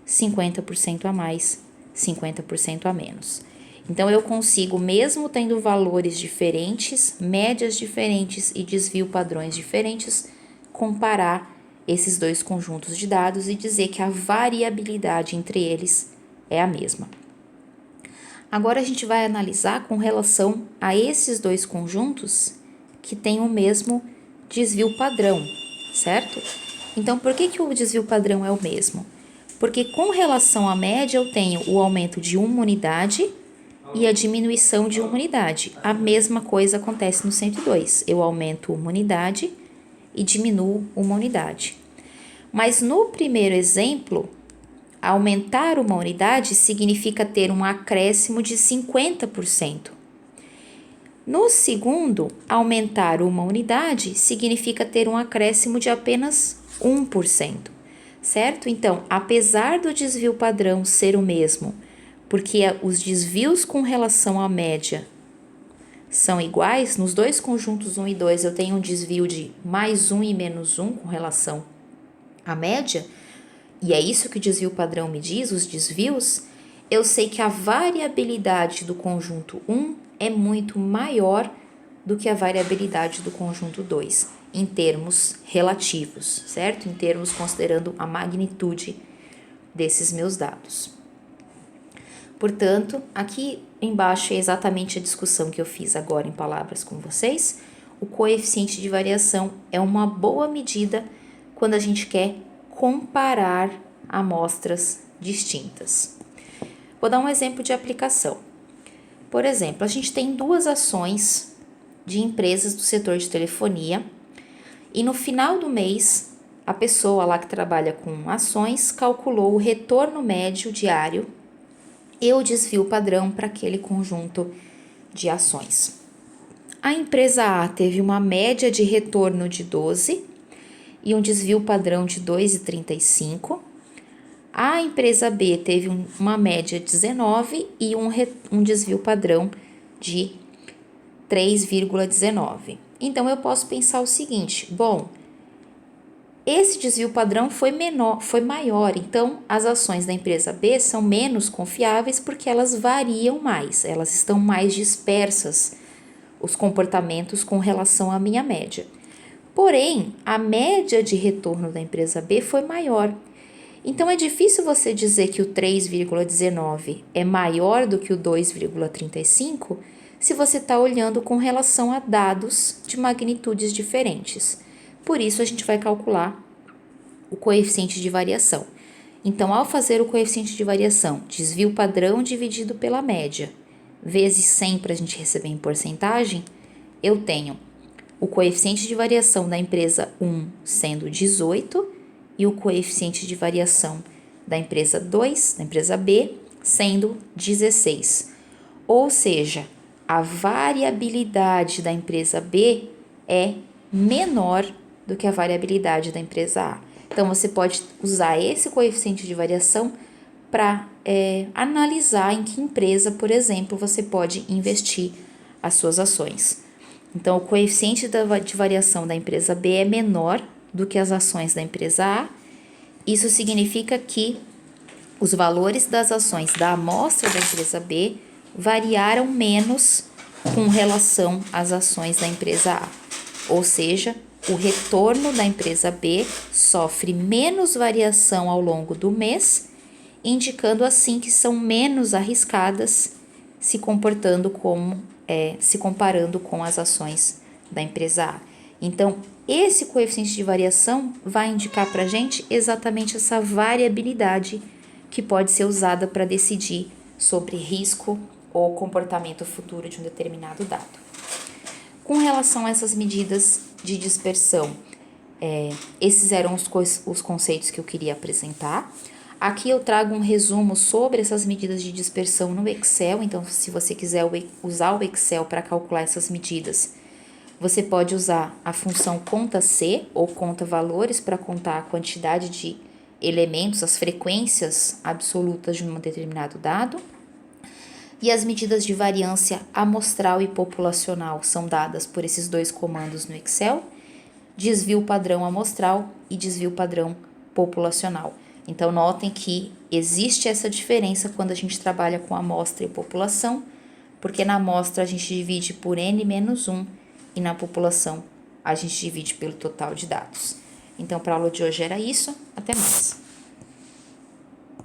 50% a mais, 50% a menos. Então, eu consigo, mesmo tendo valores diferentes, médias diferentes e desvio padrões diferentes, comparar esses dois conjuntos de dados e dizer que a variabilidade entre eles é a mesma. Agora, a gente vai analisar com relação a esses dois conjuntos que têm o mesmo desvio padrão, certo? Então, por que o desvio padrão é o mesmo? Porque com relação à média eu tenho o aumento de uma unidade e a diminuição de uma unidade. A mesma coisa acontece no 102. Eu aumento uma unidade e diminuo uma unidade. Mas no primeiro exemplo, aumentar uma unidade significa ter um acréscimo de 50%. No segundo, aumentar uma unidade significa ter um acréscimo de apenas 1%, certo? Então, apesar do desvio padrão ser o mesmo, porque os desvios com relação à média são iguais, nos dois conjuntos 1 e 2 eu tenho um desvio de mais 1 e menos 1 com relação à média, e é isso que o desvio padrão me diz, os desvios, eu sei que a variabilidade do conjunto 1 é muito maior do que a variabilidade do conjunto 2, em termos relativos, certo? Em termos considerando a magnitude desses meus dados. Portanto, aqui embaixo é exatamente a discussão que eu fiz agora em palavras com vocês. O coeficiente de variação é uma boa medida quando a gente quer comparar amostras distintas. Vou dar um exemplo de aplicação. Por exemplo, a gente tem duas ações de empresas do setor de telefonia e no final do mês, a pessoa lá que trabalha com ações calculou o retorno médio diário e o desvio padrão para aquele conjunto de ações. A empresa A teve uma média de retorno de 12 e um desvio padrão de 2,35. A empresa B teve uma média de 19 e um desvio padrão de 3,19. Então, eu posso pensar o seguinte, bom, esse desvio padrão foi maior, então as ações da empresa B são menos confiáveis porque elas variam mais, elas estão mais dispersas, os comportamentos com relação à minha média. Porém, a média de retorno da empresa B foi maior. Então, é difícil você dizer que o 3,19 é maior do que o 2,35 se você está olhando com relação a dados de magnitudes diferentes. Por isso, a gente vai calcular o coeficiente de variação. Então, ao fazer o coeficiente de variação, desvio padrão dividido pela média, vezes 100 para a gente receber em porcentagem, eu tenho o coeficiente de variação da empresa 1 sendo 18 e o coeficiente de variação da empresa 2, da empresa B, sendo 16. Ou seja, a variabilidade da empresa B é menor do que a variabilidade da empresa A. Então, você pode usar esse coeficiente de variação para analisar em que empresa, por exemplo, você pode investir as suas ações. Então, o coeficiente de variação da empresa B é menor do que as ações da empresa A. Isso significa que os valores das ações da amostra da empresa B variaram menos com relação às ações da empresa A. Ou seja, o retorno da empresa B sofre menos variação ao longo do mês, indicando assim que são menos arriscadas se comparando com as ações da empresa A. Então, esse coeficiente de variação vai indicar para a gente exatamente essa variabilidade que pode ser usada para decidir sobre risco ou comportamento futuro de um determinado dado. Com relação a essas medidas de dispersão, esses eram os conceitos que eu queria apresentar. Aqui eu trago um resumo sobre essas medidas de dispersão no Excel, então se você quiser usar o Excel para calcular essas medidas, você pode usar a função conta C ou conta valores para contar a quantidade de elementos, as frequências absolutas de um determinado dado. E as medidas de variância amostral e populacional são dadas por esses dois comandos no Excel, desvio padrão amostral e desvio padrão populacional. Então, notem que existe essa diferença quando a gente trabalha com amostra e população, porque na amostra a gente divide por n-1 e na população a gente divide pelo total de dados. Então, para a aula de hoje era isso. Até mais!